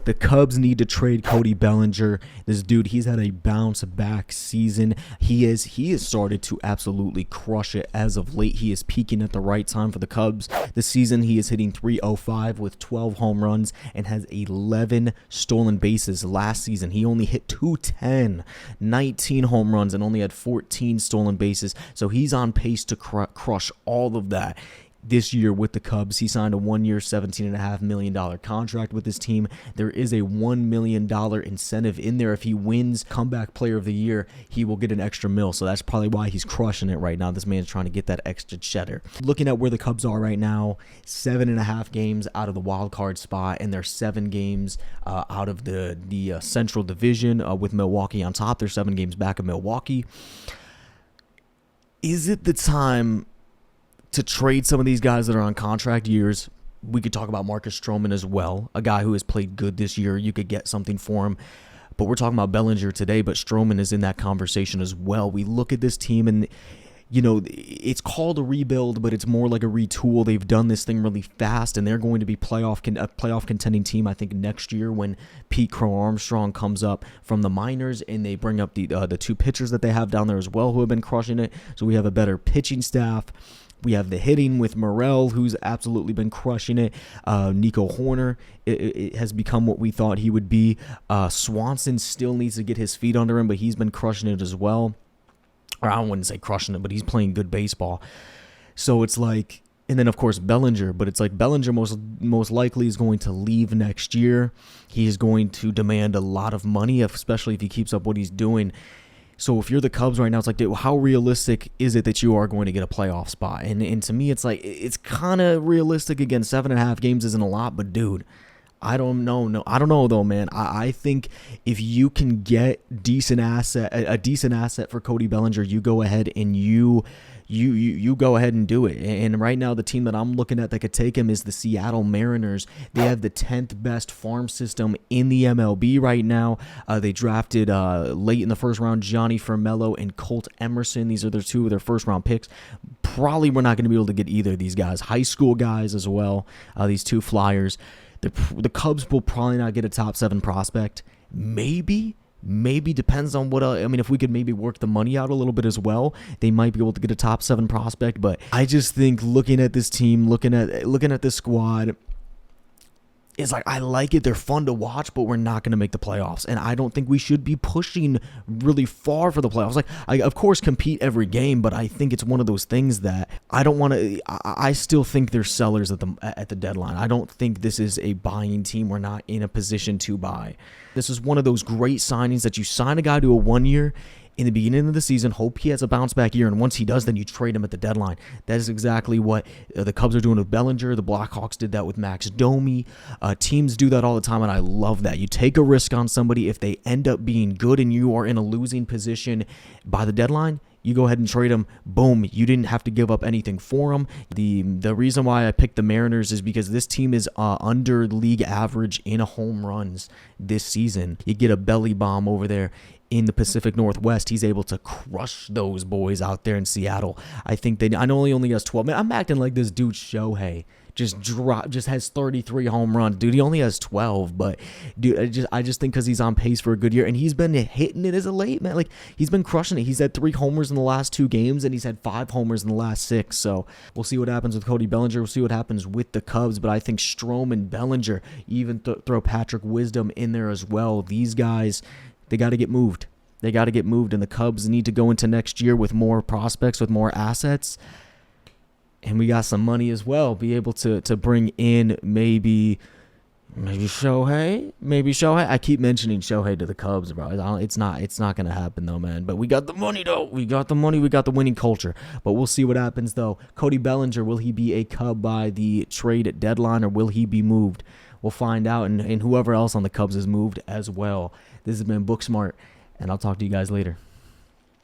The Cubs need to trade Cody Bellinger. This dude, he's had a bounce back season. He has started to absolutely crush it as of late. He is peaking at the right time for the Cubs. This season, he is hitting .305 with 12 home runs and has 11 stolen bases. Last season, he only hit .210, 19 home runs, and only had 14 stolen bases. So he's on pace to crush all of that this year with the Cubs. He signed a 1-year, $17.5 million contract with his team. There is a $1 million incentive in there. If he wins Comeback Player of the Year, he will get an extra mil. So that's probably why he's crushing it right now. This man's trying to get that extra cheddar. Looking at where the Cubs are right now, 7.5 games out of the wild card spot, and they're 7 games out of the Central Division with Milwaukee on top. They're 7 games back of Milwaukee. Is it the time to trade some of these guys that are on contract years? We could talk about Marcus Stroman as well, a guy who has played good this year. You could get something for him. But we're talking about Bellinger today, but Stroman is in that conversation as well. We look at this team and, you know, it's called a rebuild, but it's more like a retool. They've done this thing really fast, and they're going to be a playoff contending team, I think, next year when Pete Crow Armstrong comes up from the minors, and they bring up the 2 pitchers that they have down there as well who have been crushing it. So we have a better pitching staff. We have the hitting with Morel, who's absolutely been crushing it. Nico Horner, it has become what we thought he would be. Swanson still needs to get his feet under him, but he's been crushing it as well. Or I wouldn't say crushing it, but he's playing good baseball. So it's like, and then of course Bellinger, but it's like Bellinger most likely is going to leave next year. He is going to demand a lot of money, especially if he keeps up what he's doing. So if you're the Cubs right now, it's like, dude, how realistic is it that you are going to get a playoff spot? And to me, it's like, it's kind of realistic. Again, 7.5 games isn't a lot, but dude, I don't know. No, I don't know though, man. I think if you can get a decent asset for Cody Bellinger, you go ahead and you go ahead and do it. And right now, the team that I'm looking at that could take him is the Seattle Mariners. They have the 10th best farm system in the MLB right now. They drafted late in the first round Johnny Firmello and Colt Emerson. These are their 2 of their first round picks. Probably we're not going to be able to get either of these guys. High school guys as well. These 2 Flyers. The Cubs will probably not get a top 7 prospect. Maybe depends on what I mean, if we could maybe work the money out a little bit as well, they might be able to get a top 7 prospect. But I just think looking at this team, looking at this squad, it's like, I like it. They're fun to watch, but we're not going to make the playoffs. And I don't think we should be pushing really far for the playoffs. Like, I, of course, compete every game, but I think it's one of those things that I don't want to. I still think they're sellers at the deadline. I don't think this is a buying team. We're not in a position to buy. This is one of those great signings that you sign a guy to a 1-year in the beginning of the season, hope he has a bounce back year, and once he does, then you trade him at the deadline. That is exactly what the Cubs are doing with Bellinger. The Blackhawks did that with Max Domi. Teams do that all the time, and I love that. You take a risk on somebody. If they end up being good and you are in a losing position by the deadline, you go ahead and trade them. Boom. You didn't have to give up anything for them. The reason why I picked the Mariners is because this team is under league average in home runs this season. You get a belly bomb over there in the Pacific Northwest. He's able to crush those boys out there in Seattle. I know he only has 12. Man, I'm acting like this dude Shohei just has 33 home runs. Dude, he only has 12, but dude, I just think because he's on pace for a good year, and he's been hitting it as a late, man. Like, he's been crushing it. He's had 3 homers in the last 2 games, and he's had 5 homers in the last 6. So we'll see what happens with Cody Bellinger. We'll see what happens with the Cubs, but I think Stroman, Bellinger, even throw Patrick Wisdom in there as well. These guys, they got to get moved. They got to get moved, and the Cubs need to go into next year with more prospects, with more assets. And we got some money as well. Be able to bring in maybe Shohei. Maybe Shohei. I keep mentioning Shohei to the Cubs, bro. It's not going to happen, though, man. But we got the money, though. We got the money. We got the winning culture. But we'll see what happens, though. Cody Bellinger, will he be a Cub by the trade deadline, or will he be moved? We'll find out. And whoever else on the Cubs is moved as well. This has been BookSmart, and I'll talk to you guys later.